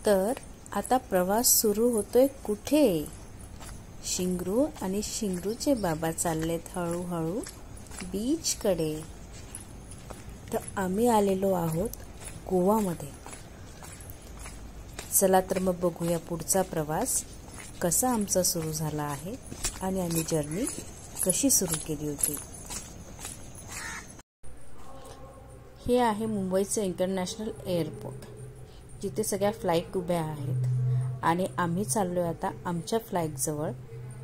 तर आता प्रवास सुरू होतोय कुठे? शिंगरू आणि शिंगरूचे बाबा चाललेत हळूहळू बीचकडे. तर आम्ही आलेलो आहोत गोवामध्ये. चला तर मग बघूया पुढचा प्रवास कसा आमचा सुरू झाला आहे आणि आम्ही जर्नी कशी सुरू केली होती. हे आहे मुंबईचं इंटरनॅशनल एअरपोर्ट, जिथे सगळ्या फ्लाईट उभ्या आहेत आणि आम्ही चाललो आहे आता आमच्या फ्लाईटजवळ,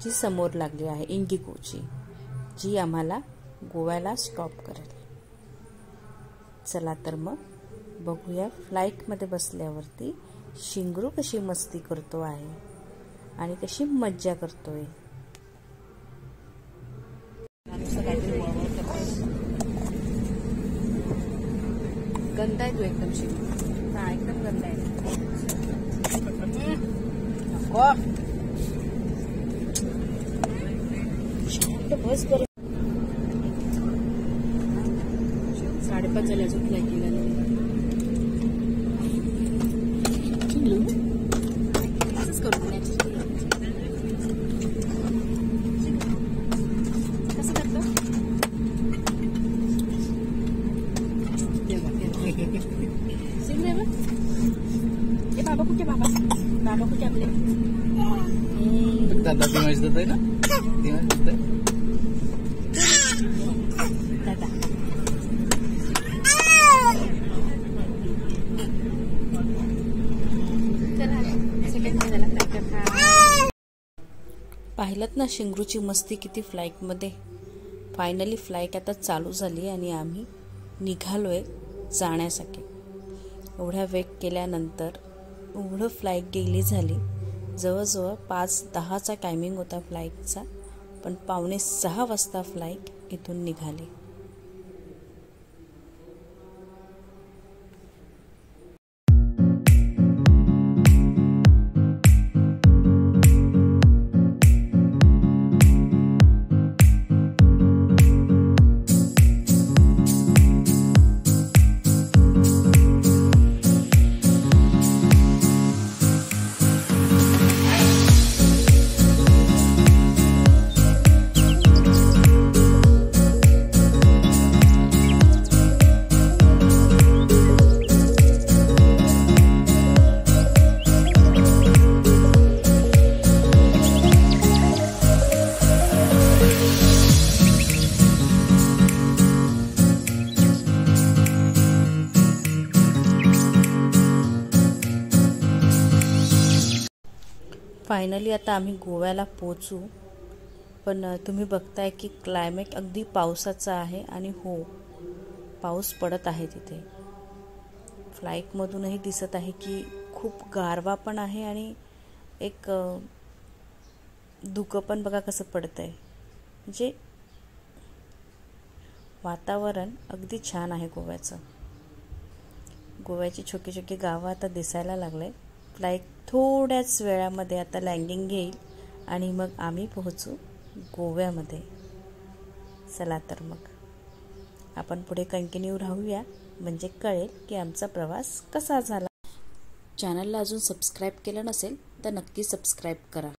जी समोर लागली आहे इंडिगोची, जी आम्हाला गोव्याला स्टॉप करेल. चला तर मग बघूया फ्लाईटमध्ये बसल्यावरती शिंगरू कशी मस्ती करतो आहे आणि कशी मज्जा करतोय. गंदा आहे तू एकदम शिंगरू. हा एकदम गंदा आहे. नको शांत बस कर. 5:30 झाले अजून फ्लाईट गेला नाही. असंच करू कसं करतो. ए बाबा कुठे? बाबा कुठे आपले? दादा दिमाग देत आहे ना, दिमाग देत आहे दादा. पाहिलत ना शिंगरूची मस्ती किती फ्लाईटमध्ये. फायनली फ्लाईट आता चालू झाली आणि आम्ही निघालोय जाण्यासाठी. एवढा वेट केल्यानंतर एवढं फ्लाईट गेली झाली. जवळजवळ 5:10चा टायमिंग होता फ्लाईटचा, पण 5:45 वाजता फ्लाईट इथून निघाली. फायनली आता आम्ही गोव्याला पोहोचू. पण तुम्ही बघताय की क्लायमेट अगदी पावसाचा आहे आणि हो, पाऊस पडत आहे तिथे. फ्लाईटमधूनही दिसत आहे की खूप गारवा पण आहे आणि एक धुकं पण बघा कसं पडतंय. म्हणजे वातावरण अगदी छान आहे गोव्याचं. गोव्याची छोटी छोटी गावं आता दिसायला लागले. फ्लाईट थोड्याच वेळामध्ये आता लँडिंग घेईल आणि मग आम्ही पोहोचू गोव्यामध्ये. चला तर मग आपण पुढे कंटिन्यू राहूया, म्हणजे कळेल की आमचा प्रवास कसा झाला. चॅनलला अजून सबस्क्राईब केलं नसेल तर नक्की सबस्क्राईब करा.